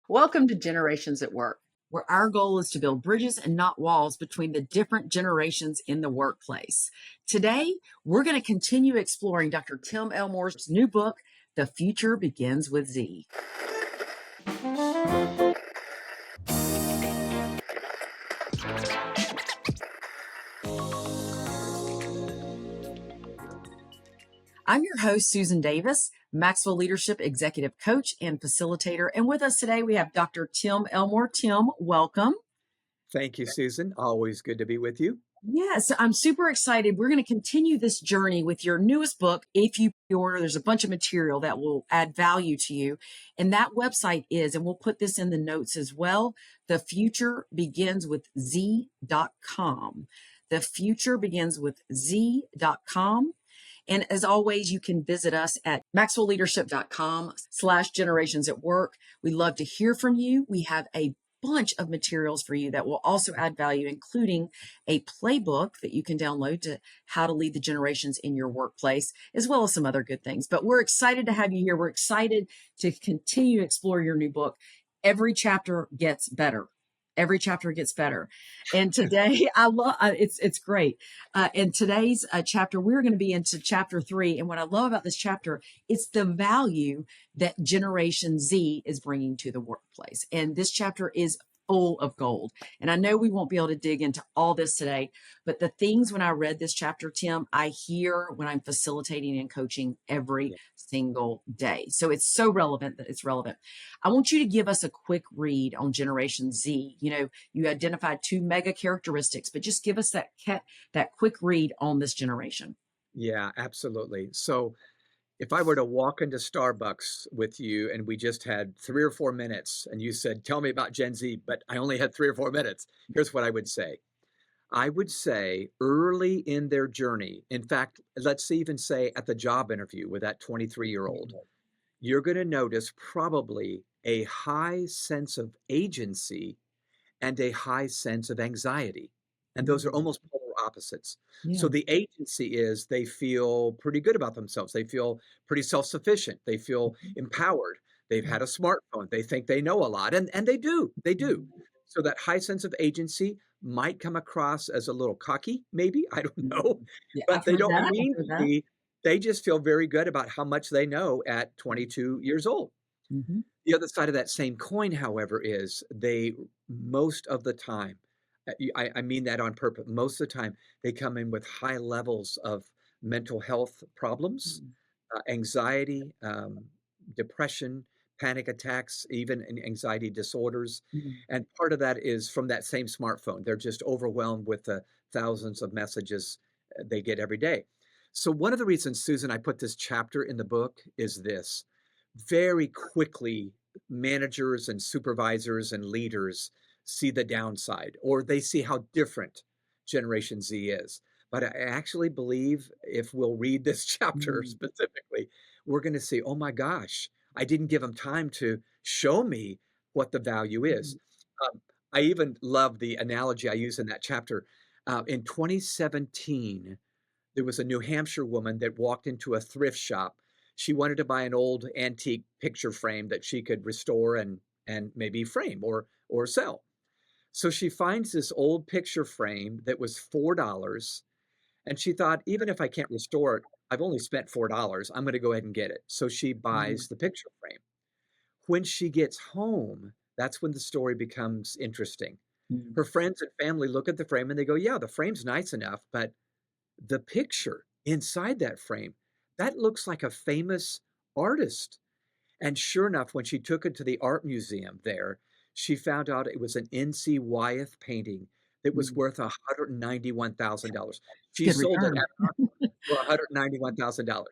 Welcome to Generations at Work, where our goal is to build bridges and not walls between the different generations in the workplace. Today, we're going to continue exploring Dr. Tim Elmore's new book, The Future Begins with Z. I'm your host, Susan Davis, Maxwell Leadership Executive Coach and Facilitator. And with us today, we have Dr. Tim Elmore. Tim, welcome. Thank you, Susan. Always good to be with you. Yes, I'm super excited. We're going to continue this journey with your newest book. If you pre-order, there's a bunch of material that will add value to you. And that website is, and we'll put this in the notes as well, thefuturebeginswithz.com. The future begins with z.com. And as always, you can visit us at maxwellleadership.com/generations at work. We love to hear from you. We have a bunch of materials for you that will also add value, including a playbook that you can download to how to lead the generations in your workplace, as well as some other good things. But we're excited to have you here. We're excited to continue to explore your new book. Every chapter gets better. Every chapter gets better. And today, I love it's great. In today's chapter, we're going to be into chapter 3. And what I love about this chapter, it's the value that Generation Z is bringing to the workplace. And this chapter is full of gold. And I know we won't be able to dig into all this today, but the things when I read this chapter, Tim, I hear when I'm facilitating and coaching every single day. So it's so relevant that it's relevant. I want you to give us a quick read on Generation Z. You know, you identified 2 mega characteristics, but just give us that quick read on this generation. Yeah, absolutely. So if I were to walk into Starbucks with you and we just had 3 or 4 minutes and you said, tell me about Gen Z, but I only had 3 or 4 minutes, here's what I would say. I would say early in their journey, in fact, let's even say at the job interview with that 23-year-old, you're going to notice probably a high sense of agency and a high sense of anxiety. And those are almost polar opposites. Yeah. So the agency is they feel pretty good about themselves. They feel pretty self-sufficient. They feel empowered. They've had a smartphone. They think they know a lot. And they do. They do. So that high sense of agency might come across as a little cocky, maybe. I don't know. Yeah, But I've they heard don't that. I've mean heard to that. be. They just feel very good about how much they know at 22 years old. Mm-hmm. The other side of that same coin, however, is they most of the time, I mean that on purpose, most of the time they come in with high levels of mental health problems, anxiety, depression, panic attacks, even anxiety disorders. Mm-hmm. And part of that is from that same smartphone. They're just overwhelmed with the thousands of messages they get every day. So one of the reasons, Susan, I put this chapter in the book is this very quickly managers and supervisors and leaders see the downside or they see how different Generation Z is. But I actually believe if we'll read this chapter Mm-hmm. specifically, we're going to see, oh my gosh, I didn't give them time to show me what the value is. Um, I even love the analogy I use in that chapter. In 2017, there was a New Hampshire woman that walked into a thrift shop. She wanted to buy an old antique picture frame that she could restore and maybe frame or sell. So she finds this old picture frame that was $4, and she thought, even if I can't restore it, I've only spent $4. I'm going to go ahead and get it. So she buys the picture frame. When she gets home, that's when the story becomes interesting. Mm-hmm. Her friends and family look at the frame and they go, yeah, the frame's nice enough, but the picture inside that frame, that looks like a famous artist. And sure enough, when she took it to the art museum there, she found out it was an N.C. Wyeth painting that was Mm-hmm. worth $191,000. She Good sold it return. at auction for $191,000.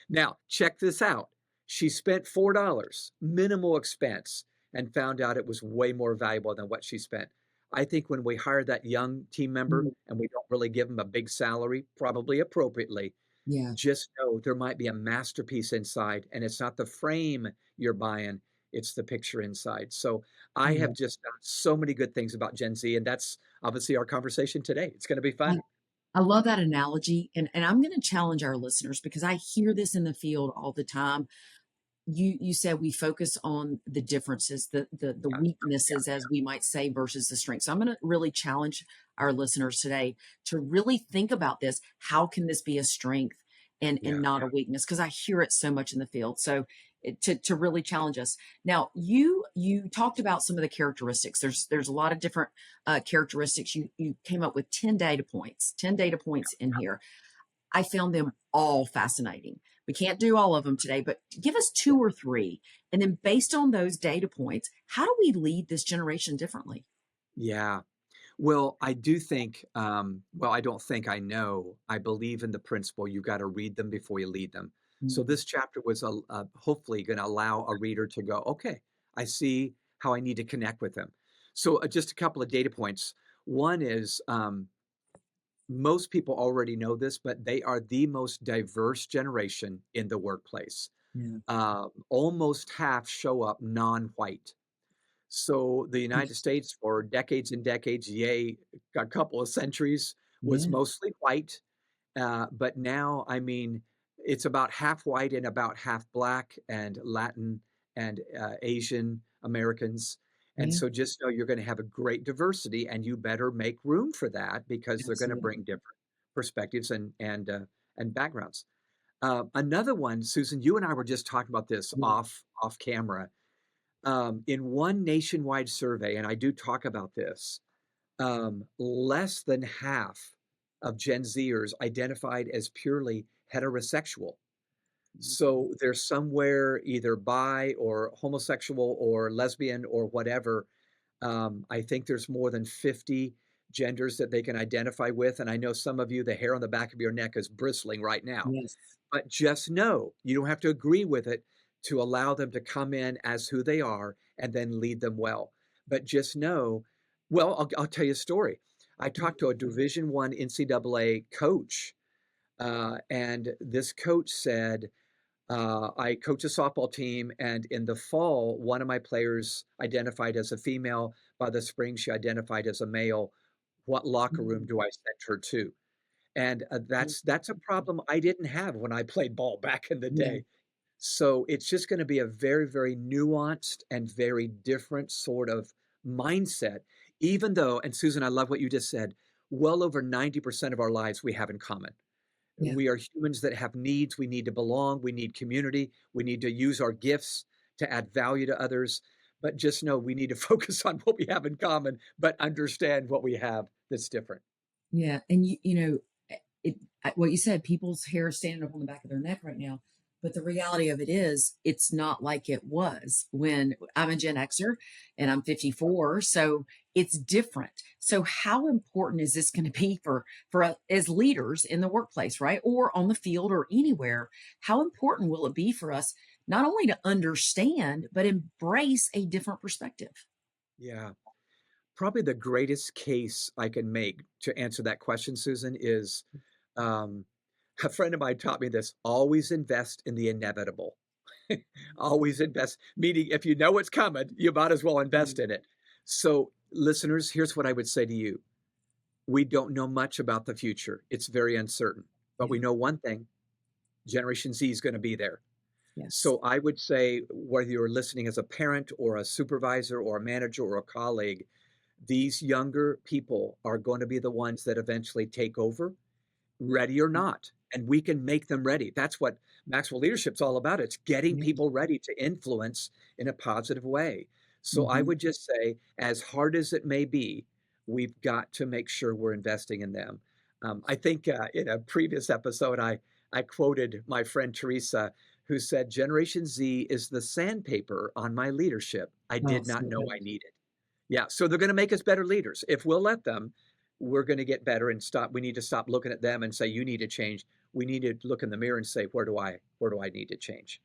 Now, check this out. She spent $4, minimal expense, and found out it was way more valuable than what she spent. I think when we hire that young team member Mhm. and we don't really give them a big salary, probably appropriately, Yeah. just know there might be a masterpiece inside, and it's not the frame you're buying, it's the picture inside. So I have just done so many good things about Gen Z, and that's obviously our conversation today. It's going to be I, fun. I love that analogy. And I'm going to challenge our listeners because I hear this in the field all the time. you said we focus on the differences, the Yeah, weaknesses, yeah, as we might say, versus the strengths. So I'm going to really challenge our listeners today to really think about this. How can this be a strength and yeah, not a weakness? Because I hear it so much in the field. So to really challenge us. Now you talked about some of the characteristics. There's a lot of different characteristics. You came up with 10 data points in here. I found them all fascinating. We can't do all of them today, but give us two or three. And then based on those data points, how do we lead this generation differently? yeah. Well, I do think, well, I don't think I know. I believe in the principle you got to read them before you lead them. So Mm, this chapter was hopefully going to allow a reader to go, okay, I see how I need to connect with them. So just a couple of data points. One is most people already know this, but they are the most diverse generation in the workplace. yeah. Almost half show up non-white. So the United States for decades and decades, yay, a couple of centuries, was Yeah. mostly white. But now, I mean, it's about half white and about half black and Latin and Asian Americans. And Yeah. so just know you're going to have a great diversity, and you better make room for that because they're going to bring Absolutely. different perspectives and backgrounds. Another one, Susan, you and I were just talking about this Yeah. off camera. In one nationwide survey, and I do talk about this, less than half of Gen Zers identified as purely heterosexual. Okay. So they're somewhere either bi or homosexual or lesbian or whatever. I think there's more than 50 genders that they can identify with. And I know some of you, the hair on the back of your neck is bristling right now. Yes. But just know you don't have to agree with it to allow them to come in as who they are and then lead them well. But just know, well, I'll tell you a story. I talked to a Division One NCAA coach, and this coach said, I coach a softball team, and in the fall, one of my players identified as a female. By the spring, she identified as a male. What locker room Mm, do I send her to? And mm, that's a problem I didn't have when I played ball back in the yeah. day. So it's just going to be a very, very nuanced and very different sort of mindset, even though, and Susan, I love what you just said, well over 90% of our lives we have in common. Yeah. We are humans that have needs. We need to belong. We need community. We need to use our gifts to add value to others. But just know we need to focus on what we have in common, but understand what we have that's different. Yeah. And you know, what you said, people's hair is standing up on the back of their neck right now. But the reality of it is, it's not like it was when I'm a Gen Xer and I'm 54. So it's different. So how important is this going to be for us as leaders in the workplace, right? Or on the field or anywhere? How important will it be for us not only to understand, but embrace a different perspective? Yeah. Probably the greatest case I can make to answer that question, Susan, is um, a friend of mine taught me this: always invest in the inevitable. Always invest, meaning if you know it's coming, you might as well invest Mm, in it. So, listeners, here's what I would say to you: we don't know much about the future, it's very uncertain, but yeah. we know one thing: Generation Z is going to be there. Yes. So, I would say, whether you're listening as a parent or a supervisor or a manager or a colleague, these younger people are going to be the ones that eventually take over, ready or not. And we can make them ready. That's what Maxwell Leadership's all about. It's getting Yeah. people ready to influence in a positive way. So I Hmm. would just say, as hard as it may be, we've got to make sure we're investing in them. I think in a previous episode, I quoted my friend Teresa, who said, Generation Z is the sandpaper on my leadership I Oh, did not so know I good. needed. Yeah, so they're gonna make us better leaders. If we'll let them, we're gonna get better and stop we need to stop looking at them and say, "You need to change." We need to look in the mirror and say, where do I need to change?"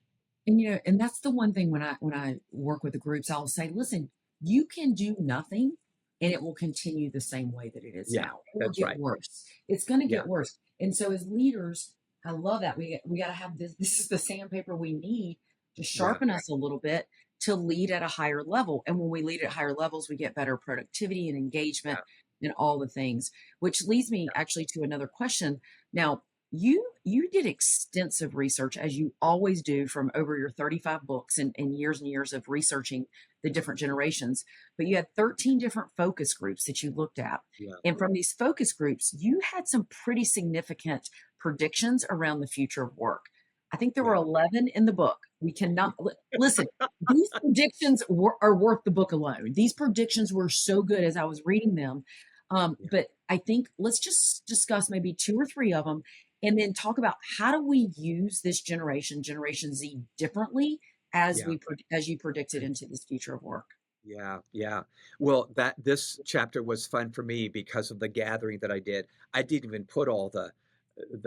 And and that's the one thing when I work with the groups, I'll say, listen, you can do nothing and it will continue the same way that it is Yeah, now. It will that's get right. worse. It's going to Yeah, get worse. And so as leaders, I love that. We got to have this. This is the sandpaper we need to yeah, sharpen us a little bit to lead at a higher level. And when we lead at higher levels, we get better productivity and engagement yeah, and all the things, which leads me yeah, actually to another question. Now, you did extensive research as you always do from over your 35 books and years of researching the different generations, but you had 13 different focus groups that you looked at. Yeah, And from these focus groups, you had some pretty significant predictions around the future of work. I think there were yeah, 11 in the book. We cannot listen. These predictions are worth the book alone. These predictions were so good as I was reading them. yeah, But I think let's just discuss maybe two or three of them and then talk about how do we use this Generation Z, differently as yeah. as you predicted into this future of work. Yeah, yeah. Well, this chapter was fun for me because of the gathering that I did. I didn't even put all the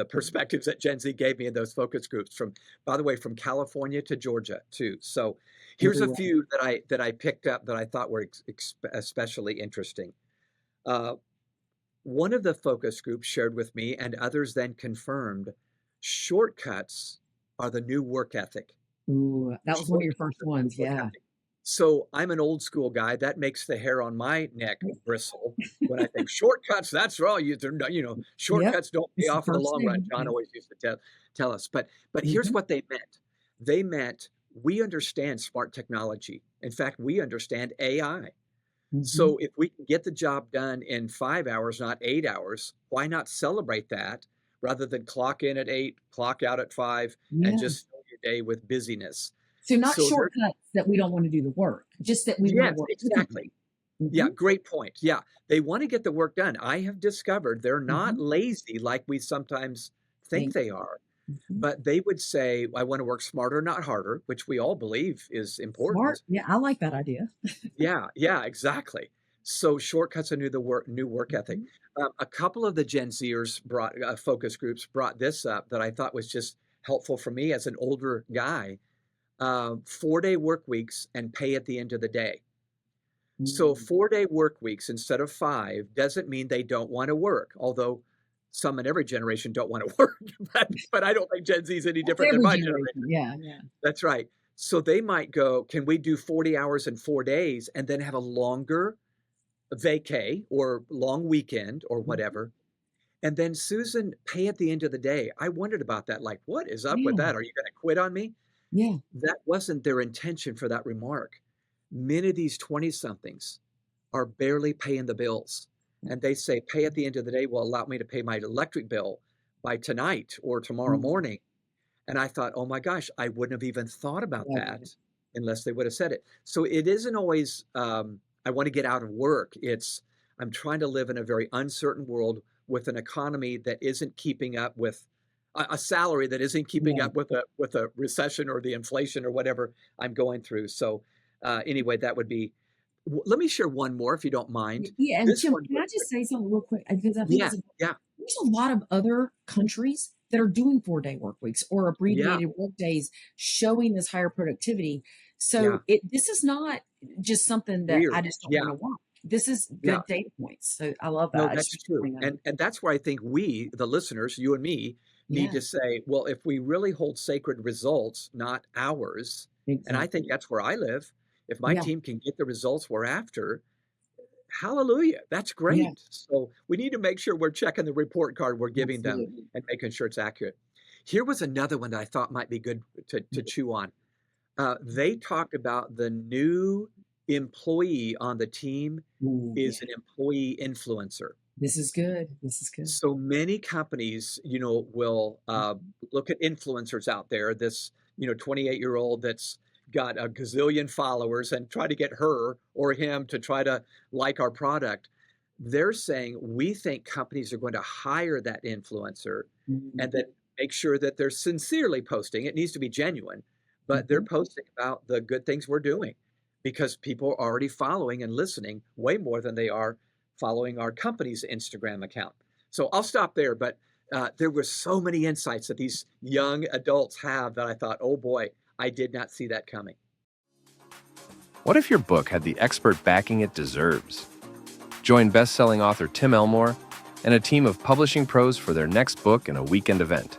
perspectives that Gen Z gave me in those focus groups from, by the way, from California to Georgia too. So here's a Everywhere. few that I picked up that I thought were especially interesting. Uh, One of the focus groups shared with me, and others then confirmed, shortcuts are the new work ethic. Ooh, that was one of your Shortcuts first are the new ones. work Yeah. ethic. So I'm an old school guy. That makes the hair on my neck bristle when I think shortcuts. That's all you. Yep. Shortcuts don't pay It's the off in the first long run. thing. John Yeah. always used to tell us. But here's Mhm, what they meant. They meant we understand smart technology. In fact, we understand AI. mhm. So if we can get the job done in 5 hours, not 8 hours, why not celebrate that rather than clock in at 8, clock out at 5, and Yeah. just fill your day with busyness? So not So they're shortcuts that we don't want to do the work, just that we want to Yes, work exactly. differently. Yeah, Mhm, great point. Yeah, they want to get the work done. I have discovered they're not mhm. lazy like we sometimes think Think. they are, Mhm. but they would say, I want to work smarter, not harder, which we all believe is Smart. important. Yeah, I like that idea. Yeah, yeah, exactly. So shortcuts are new work ethic. Mhm. A couple of the Gen Zers brought focus groups brought this up that I thought was just helpful for me as an older guy. 4-day work weeks and pay at the end of the day. So Mm. 4-day work weeks instead of 5 doesn't mean they don't want to work, although some in every generation don't want to work. But I don't think Gen Z is any That's different than every my generation. generation. Yeah, yeah. That's right. So they might go, can we do 40 hours in 4 days and then have a longer vacay or long weekend or Mhm. whatever? And then Susan, pay at the end of the day. I wondered about that. Like, what is up with Yeah, that? Are you going to quit on me? yeah. That wasn't their intention for that remark. Many of these 20 somethings are barely paying the bills. And they say, pay at the end of the day will allow me to pay my electric bill by tonight or tomorrow Mhm. morning. And I thought, oh my gosh, I wouldn't have even thought about Love it. that unless they would have said it. So it isn't always, I want to get out of work. It's, I'm trying to live in a very uncertain world with an economy that isn't keeping up with a salary that isn't keeping Yeah. up with a recession or the inflation or whatever I'm going through. So anyway, that would be. Let me share one more if you don't mind. Yeah, and This Tim, one can was I just say something real quick? Because I think yeah, it's yeah, there's a lot of other countries that are doing 4-day work weeks or yeah, abbreviated work days showing this higher productivity. yeah. So this is not just something that I Weird. just don't want Yeah, to work. This is yeah. good data points. So I love No, that. I just that's want to true. bring that up. And that's where I think we, the listeners, you and me, need Yeah, to say, well, if we really hold sacred results, not hours, and I think exactly. that's where I live. If my Yeah, team can get the results we're after, hallelujah, that's yeah, great. So we need to make sure we're checking the report card we're giving them absolutely. and making sure it's accurate. Here was another one that I thought might be good to chew on. They talked about the new employee on the team Ooh, is yeah. an employee influencer. This is good. This is good. So many companies, will Mhm. look at influencers out there. This, 28-year-old that's got a gazillion followers and try to get her or him to try to like our product. They're saying we think companies are going to hire that influencer and Mhm. then make sure that they're sincerely posting. It needs to be genuine, but they're Mhm. posting about the good things we're doing because people are already following and listening way more than they are following our company's Instagram account. So I'll stop there, but there were so many insights that these young adults have that I thought, oh boy, I did not see that coming. What if your book had the expert backing it deserves? Join best-selling author Tim Elmore and a team of publishing pros for their next book in a weekend event,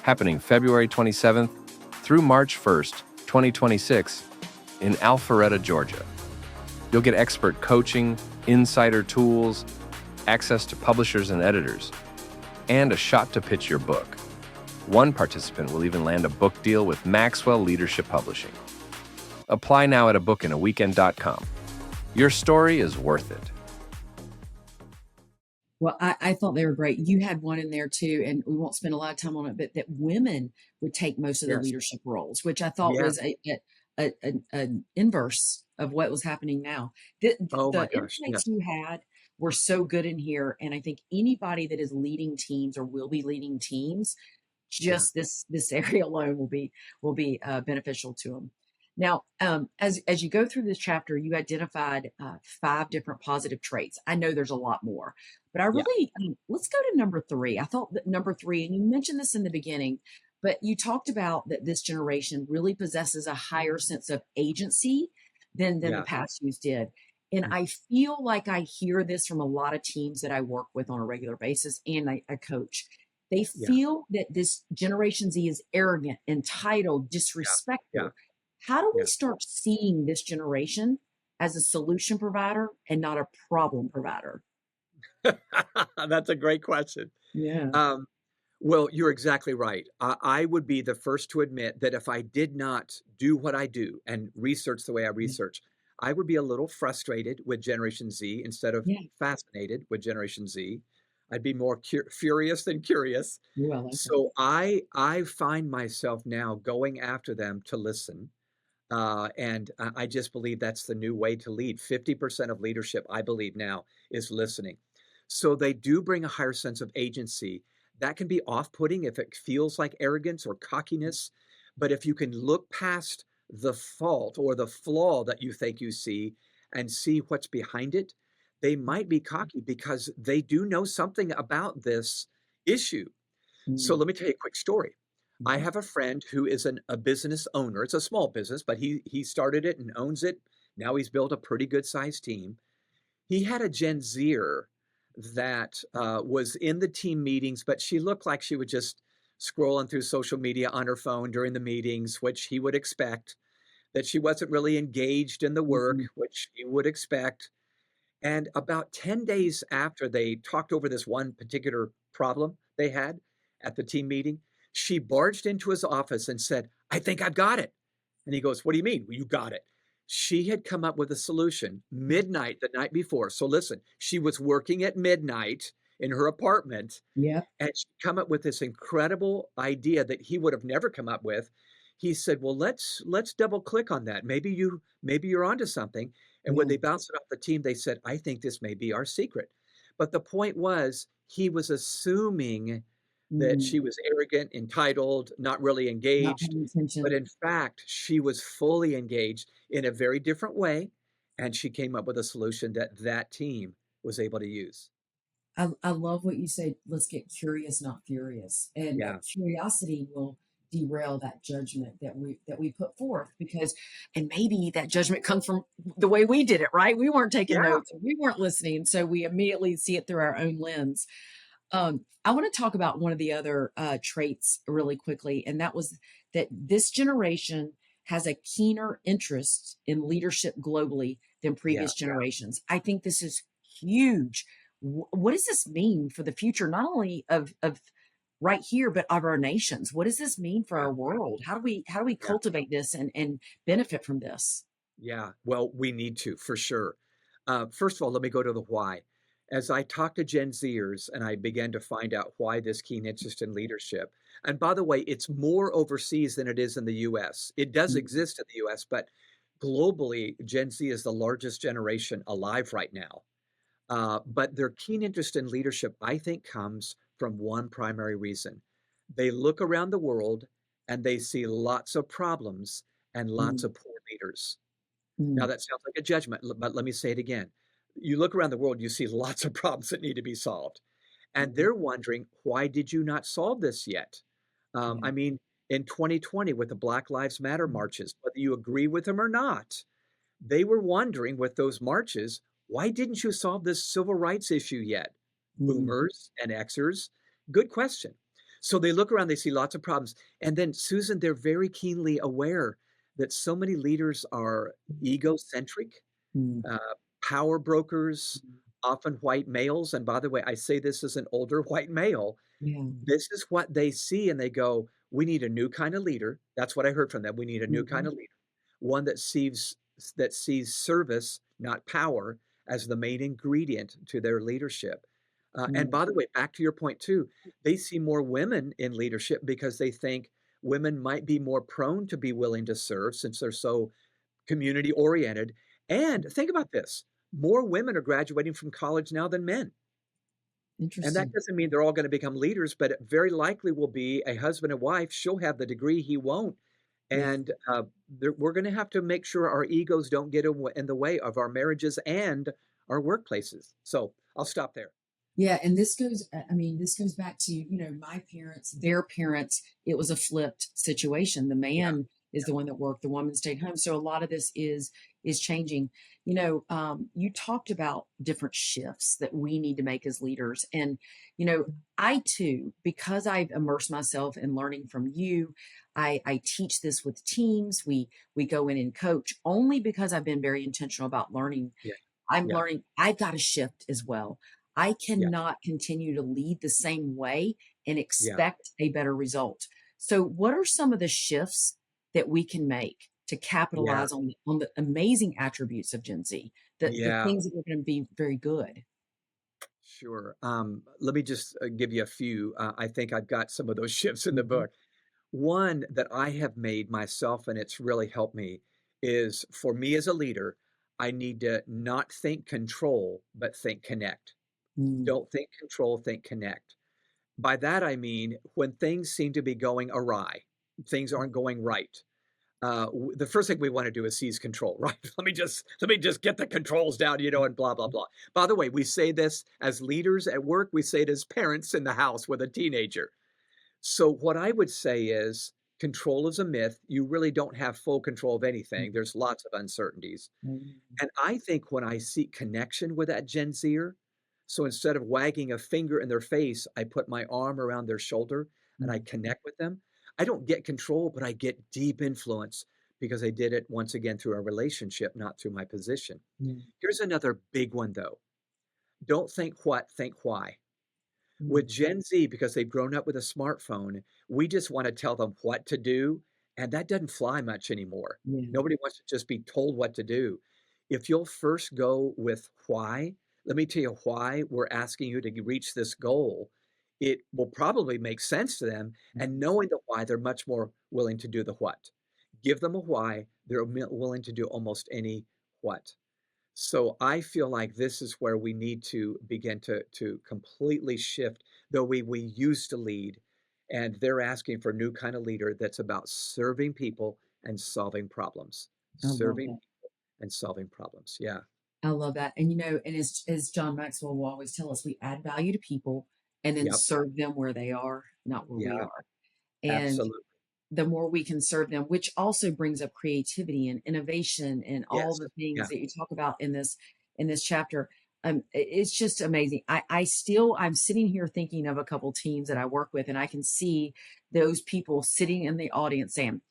happening February 27th through March 1st, 2026, in Alpharetta, Georgia. You'll get expert coaching, insider tools, access to publishers and editors, and a shot to pitch your book. One participant will even land a book deal with Maxwell Leadership Publishing. Apply now at abookinaweekend.com. Your story is worth it. Well, I thought they were great. You had one in there too, and we won't spend a lot of time on it, but that women would take most of the Yes. leadership roles, which I thought Yeah. was an inverse of what was happening now. Oh my The gosh. insights Yes. you had were so good in here, and I think anybody that is leading teams or will be leading teams, Yeah. just this area alone will be beneficial to them. Now, as you go through this chapter, you identified 5 different positive traits. I know there's a lot more, but I Yeah. really let's go to number 3. I thought that number 3, and you mentioned this in the beginning, but you talked about that this generation really possesses a higher sense of agency than the Yeah. past youth did. And Mm. I feel like I hear this from a lot of teams that I work with on a regular basis and I coach. They Yeah. feel that this Generation Z is arrogant, entitled, Yeah. Yeah. disrespectful. How do we Yeah. start seeing this generation as a solution provider and not a problem provider? That's a great question. Yeah. Um, well, you're exactly right. I would be the first to admit that if I did not do what I do and research the way I Yeah. research, I would be a little frustrated with Generation Z instead of Yeah. fascinated with Generation Z. I'd be more furious than curious. Ooh, I like that. So I find myself now going after them to listen. And I just believe that's the new way to lead. 50% of leadership, I believe now, is listening. So they do bring a higher sense of agency. That can be off putting if it feels like arrogance or cockiness. But if you can look past the fault or the flaw that you think you see and see what's behind it, they might be cocky because they do know something about this issue. So Mm, let me tell you a quick story. I okay. have a friend who is a business owner. It's a small business, but he started it and owns it. Now he's built a pretty good sized team. He had a Gen Zer that was in the team meetings, but she looked like she was just scrolling through social media on her phone during the meetings, which he would expect. That she wasn't really engaged in the work, Mhm. which he would expect. And about 10 days after they talked over this one particular problem they had at the team meeting, she barged into his office and said, I think I've got it. And he goes, What do you mean? Well, you got it. She had come up with a solution midnight the night before. So listen, she was working at midnight in her apartment Yep. and she come up with this incredible idea that he would have never come up with. He said, "Well, let's double click on that. Maybe you're onto something." And when Yeah. they bounced it off the team, they said, "I think this may be our secret." But the point was, he was assuming that Mm, she was arrogant, entitled, not really not engaged. paying But attention. in fact, she was fully engaged in a very different way, and she came up with a solution that that team was able to use. I love what you say. Let's get curious, not furious. And that Yeah, curiosity will derail that judgment that we put forth because and maybe that judgment comes from the way we did it, right? We weren't taking yeah, notes, we weren't listening, so we immediately see it through our own lens. I want to talk about one of the other traits really quickly, and that was that this generation has a keener interest in leadership globally than yeah, previous generations. I think this is huge. What does this mean for the future, not only of right here, but of our nations? What does this mean for yeah, our world? How do we yeah. cultivate this and benefit from this? Yeah, well, we need to for sure. First of all, let me go to the why. As I talked to Gen Zers and I began to find out why this keen interest in leadership, and by the way, it's more overseas than it is in the US. It does Mm, exist in the US, but globally, Gen Z is the largest generation alive right now. But their keen interest in leadership, I think, comes from one primary reason. They look around the world and they see lots of problems and lots mm, of poor leaders. Now mm, that sounds like a judgment, but let me say it again. You look around the world, you see lots of problems that need to be solved. And mhm. they're wondering, why did you not solve this yet? Yeah. I mean, in 2020 with the Black Lives Matter Mm, marches, whether you agree with them or not, they were wondering with those marches, why didn't you solve this civil rights issue yet? mm, Boomers and Xers. Good question. So they look around, they see lots of problems. And then, Susan, they're very keenly aware that so many leaders are egocentric, mm, uh, power brokers, often white males, and by the way, I say this as an older white male, Yeah. this is what they see and they go, "We need a new kind of leader." That's what I heard from them. "We need a new kind Mhm. of leader, one that sees service, not power, as the main ingredient to their leadership." And Yeah. by the way, back to your point too, they see more women in leadership because they think women might be more prone to be willing to serve since they're so community oriented. And think about this, more women are graduating from college now than men. And that Interesting. doesn't mean they're all gonna become leaders, but it very likely will be a husband and wife. She'll have the degree, he won't. Yeah. And, we're gonna have to make sure our egos don't get in the way of our marriages and our workplaces. So, I'll stop there. Yeah, and this goes, I mean, this goes back to, my parents, their parents, it was a flipped situation. The Yeah, man is yeah, the one that worked, the woman stayed home. So a lot of this is changing. You talked about different shifts that we need to make as leaders. And, I too, because I've immersed myself in learning from you, I teach this with teams. We go in and coach only because I've been very intentional about learning. yeah, I'm yeah, learning I've got to shift as well. I yeah, cannot continue to lead the same way and yeah, expect a better result. So what are some of the shifts that we can make to yeah, capitalize on the amazing attributes of Gen Z, the yeah, things that are going to be very good? sure. Let me just, give you a few. I think I've got some of those shifts in the Mhm. book. One that I have made myself, and it's really helped me, is for me as a leader, I need to not think control, but think connect. Mm, Don't think control, think connect. By that, I mean, when things seem to be going awry, things aren't going right. The first thing we want to do is seize control, right? Let me just get the controls down, and blah blah blah. By the way, we say this as leaders at work. We say it as parents in the house with a teenager. So what I would say is control is a myth. You really don't have full control of anything. There's lots of uncertainties. mm, And I think when I seek connection with that Gen Zer, so instead of wagging a finger in their face, I put my arm around their shoulder and I mm, connect with them. I don't get control, but I get deep influence because I did it once again through a relationship, not through my position. mm, Here's another big one though. Don't think what, think why. With mm. Gen Z, because they've grown up with a smartphone, we just wanna tell them what to do, and that doesn't fly much anymore. Yeah. Nobody wants to just be told what to do. If you'll first go with why, let me tell you why we're asking you to reach this goal, it will probably make sense to them, and Mm. knowing the why, they're much more willing to do the what. Give them a why, they're willing to do almost any what. So I feel like this is where we need to begin to completely shift the way we used to lead. And they're asking for a new kind of leader that's about serving people and solving problems. I love Serving that. and solving problems. Yeah. I love that. And and as John Maxwell will always tell us, we add value to people and then Yep. serve them where they are, not where we Yeah. are. And Absolutely. the more we can serve them, which also brings up creativity and innovation and all Yes. the Yeah. things that you talk about in this chapter. It's just amazing. I'm sitting here thinking of a couple teams that I work with, and I can see those people sitting in the audience saying,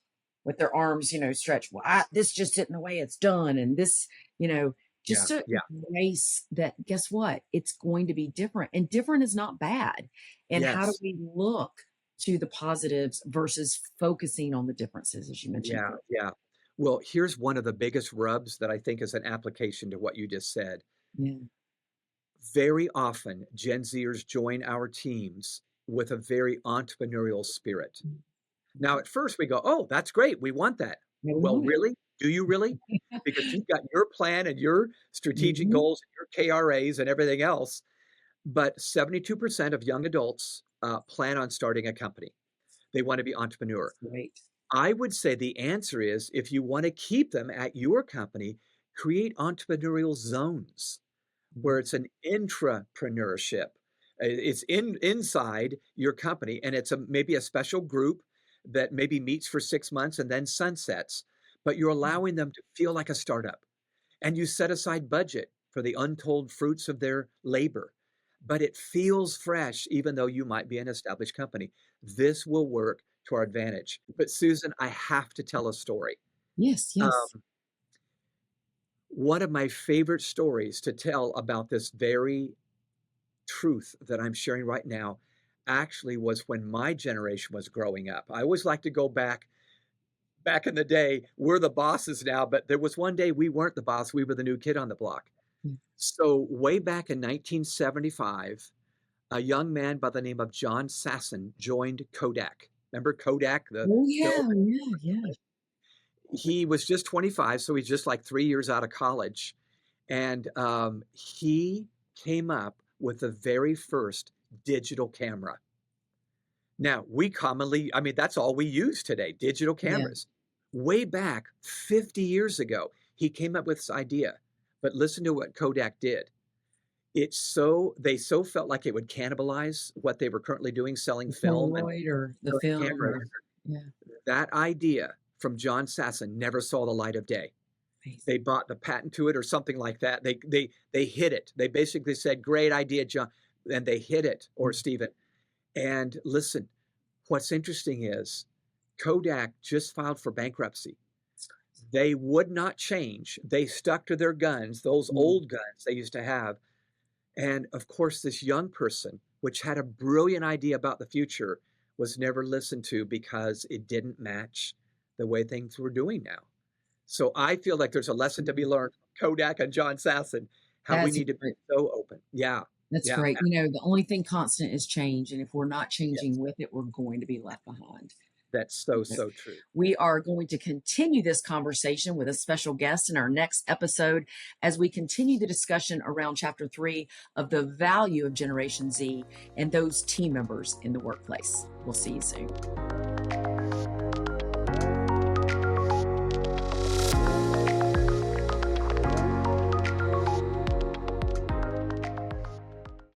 with their arms, stretched. Well, this just isn't the way it's done, and this, you know, just Yeah. to Yeah. embrace that. Guess what? It's going to be different, and different is not bad. And how do Yes. we look to the positives versus focusing on the differences, as you mentioned Yeah. earlier? Yeah. Well, here's one of the biggest rubs that I think is an application to what you just said. Yeah. Very often, Gen Zers join our teams with a very entrepreneurial spirit. Now, at first, we go, "Oh, that's great. We want that." Yeah, we Well, want really? Do you really? it. Because you've got your plan and your strategic Mhm. goals, and your KRAs, and everything else. But 72% of young adults plan on starting a company. They want to be entrepreneur. Great. I would say the answer is if you want to keep them at your company, create entrepreneurial zones Mhm. where it's an intrapreneurship. It's inside your company, and it's maybe a special group that maybe meets for 6 months and then sunsets. But you're allowing them to feel like a startup, and you set aside budget for the untold fruits of their labor. But it feels fresh, even though you might be an established company. This will work to our advantage. But Susan, I have to tell a story. Yes, Um, yes. One of my favorite stories to tell about this very truth that I'm sharing right now actually was when my generation was growing up. I always like to go back in the day. We're the bosses now, but there was one day we weren't the boss, we were the new kid on the block. Mm. So way back in 1975, a young man by the name of John Sasson joined Kodak. Remember Kodak, the Oh film? yeah, yeah, yeah. He was just 25, so he's just like 3 years out of college, and, he came up with the very first digital camera. Now, we commonly I mean, that's all we use today, digital Yeah. cameras. Way back 50 years ago, he came up with this idea, but listen to what Kodak did. They so felt like it would cannibalize what they were currently doing, selling The film and Polaroid or the selling film cameras. or yeah. That idea from John Sasson never saw the light of day. Amazing. They bought the patent to it or something like that. They hid it. They basically said, "Great idea, John," and they hid it, or Mm. Stephen. And listen, what's interesting is Kodak just filed for bankruptcy. That's crazy. They would not change. They stuck to their guns, those Mm. old guns they used to have. And of course, this young person, which had a brilliant idea about the future, was never listened to because it didn't match the way things were doing now. So I feel like there's a lesson to be learned from Kodak and John Sasson, how we That's need to be great. so open. Yeah, That's yeah, great. The only thing constant is change, and if we're not changing yes, with it, we're going to be left behind. that's so, Yes. so true. We are going to continue this conversation with a special guest in our next episode as we continue the discussion around chapter 3 of the value of Generation Z and those team members in the workplace. We'll see you soon.